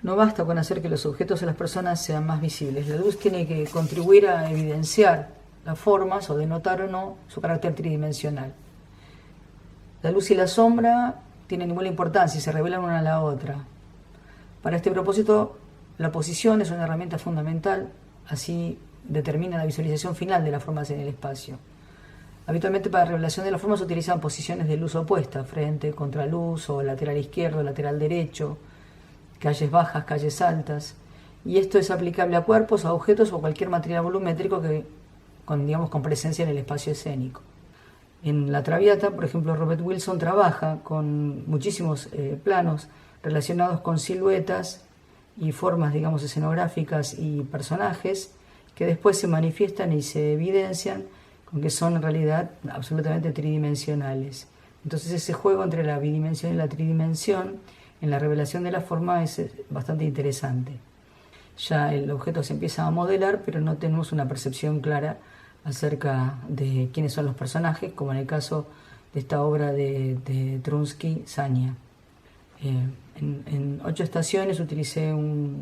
No basta con hacer que los objetos de las personas sean más visibles. La luz tiene que contribuir a evidenciar las formas o denotar o no su carácter tridimensional. La luz y la sombra tienen igual importancia y se revelan una a la otra. Para este propósito, la posición es una herramienta fundamental, así determina la visualización final de las formas en el espacio. Habitualmente para la revelación de las formas se utilizan posiciones de luz opuesta, frente, contraluz o lateral izquierdo, lateral derecho, calles bajas, calles altas, y esto es aplicable a cuerpos, a objetos o cualquier material volumétrico con presencia en el espacio escénico. En La Traviata, por ejemplo, Robert Wilson trabaja con muchísimos planos relacionados con siluetas y formas, escenográficas y personajes que después se manifiestan y se evidencian con que son en realidad absolutamente tridimensionales. Entonces ese juego entre la bidimensión y la tridimensión en la revelación de la forma es bastante interesante. Ya el objeto se empieza a modelar, pero no tenemos una percepción clara acerca de quiénes son los personajes, como en el caso de esta obra de Trunsky, Sanya. En 8 estaciones utilicé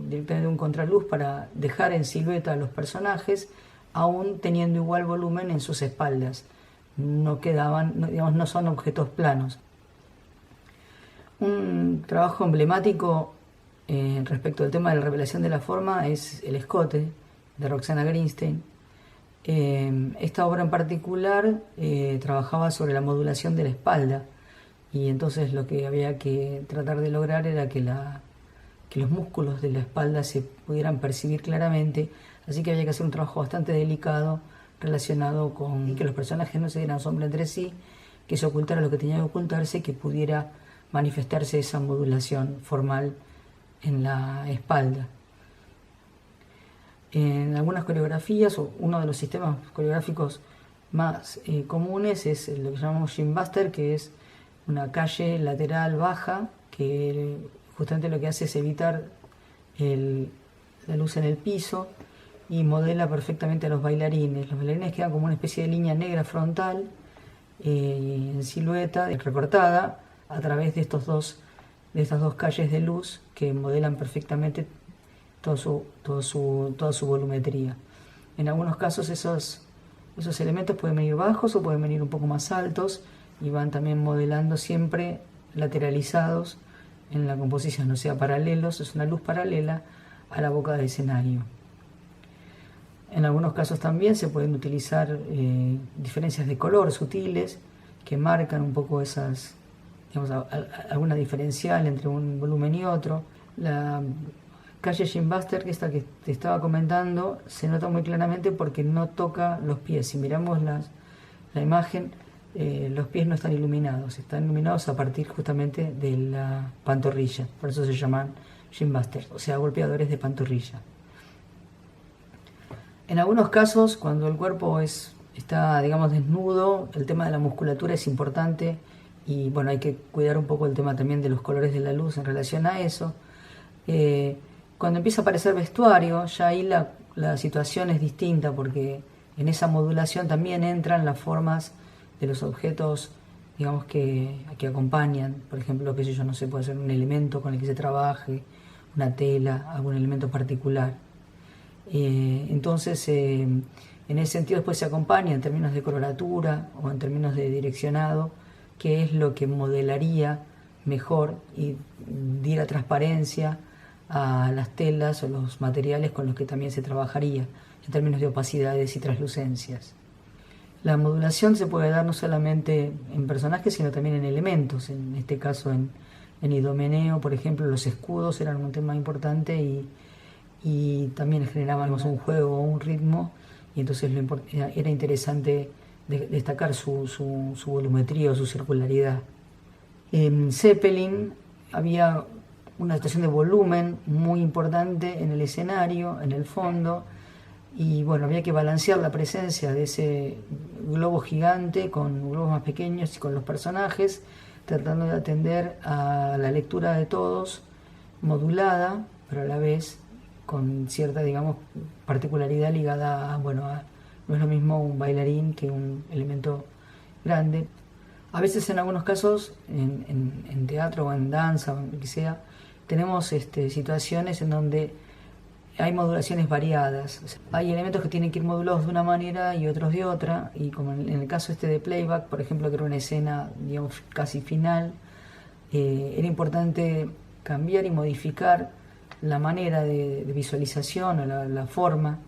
directamente un contraluz para dejar en silueta a los personajes, aún teniendo igual volumen en sus espaldas. No son objetos planos. Un trabajo emblemático respecto al tema de la revelación de la forma es El Escote, de Roxana Greenstein. Esta obra en particular trabajaba sobre la modulación de la espalda, y entonces lo que había que tratar de lograr era que los músculos de la espalda se pudieran percibir claramente, así que había que hacer un trabajo bastante delicado relacionado con que los personajes no se dieran sombra entre sí, que se ocultara lo que tenía que ocultarse, que pudiera manifestarse esa modulación formal en la espalda. En algunas coreografías, uno de los sistemas coreográficos más comunes es lo que llamamos Shimbuster, que es una calle lateral baja que justamente lo que hace es evitar la luz en el piso y modela perfectamente a los bailarines. Los bailarines quedan como una especie de línea negra frontal en silueta recortada a través de estas dos calles de luz que modelan perfectamente toda su volumetría. En algunos casos esos elementos pueden venir bajos o pueden venir un poco más altos y van también modelando siempre lateralizados en la composición, o sea, paralelos, es una luz paralela a la boca del escenario. En algunos casos también se pueden utilizar diferencias de color sutiles que marcan un poco esas, alguna diferencial entre un volumen y otro. La calle Shimbuster, esta que te estaba comentando, se nota muy claramente porque no toca los pies. Si miramos la imagen, los pies no están iluminados a partir justamente de la pantorrilla, por eso se llaman Shimbuster, o sea, golpeadores de pantorrilla. En algunos casos, cuando el cuerpo está desnudo, el tema de la musculatura es importante y bueno, hay que cuidar un poco el tema también de los colores de la luz en relación a eso. Cuando empieza a aparecer vestuario, ya ahí la situación es distinta, porque en esa modulación también entran las formas de los objetos, que acompañan. Por ejemplo, puede ser un elemento con el que se trabaje, una tela, algún elemento particular. Entonces, en ese sentido después se acompaña en términos de coloratura o en términos de direccionado, que es lo que modelaría mejor y diera transparencia a las telas o los materiales con los que también se trabajaría, en términos de opacidades y translucencias. La modulación se puede dar no solamente en personajes, sino también en elementos. En este caso, en Idomeneo, por ejemplo, los escudos eran un tema importante y también generaban un juego o un ritmo, y entonces era interesante destacar su volumetría o su circularidad. En Zeppelin había una situación de volumen muy importante en el escenario, en el fondo, y bueno, había que balancear la presencia de ese globo gigante con globos más pequeños y con los personajes, tratando de atender a la lectura de todos, modulada, pero a la vez con cierta, particularidad ligada a, no es lo mismo un bailarín que un elemento grande. A veces en algunos casos, en teatro o en danza o en lo que sea, tenemos situaciones en donde hay modulaciones variadas. O sea, hay elementos que tienen que ir modulados de una manera y otros de otra, y como en el caso de playback, por ejemplo, que era una escena, digamos, casi final, era importante cambiar y modificar la manera de visualización o la forma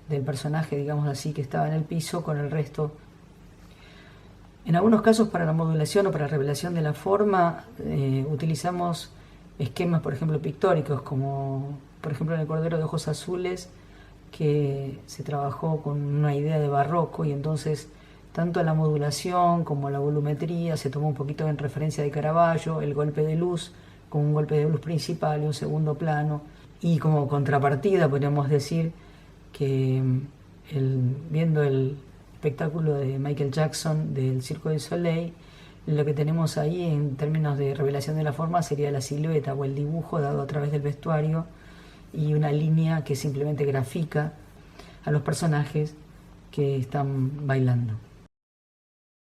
del personaje, digamos así, que estaba en el piso con el resto. En algunos casos, para la modulación o para la revelación de la forma, utilizamos esquemas, por ejemplo, pictóricos, como por ejemplo en el Cordero de Ojos Azules, que se trabajó con una idea de barroco, y entonces tanto la modulación como la volumetría se tomó un poquito en referencia de Caravaggio, el golpe de luz con un golpe de luz principal y un segundo plano, y como contrapartida podríamos decir que viendo el espectáculo de Michael Jackson del Circo du Soleil, lo que tenemos ahí en términos de revelación de la forma sería la silueta o el dibujo dado a través del vestuario y una línea que simplemente grafica a los personajes que están bailando.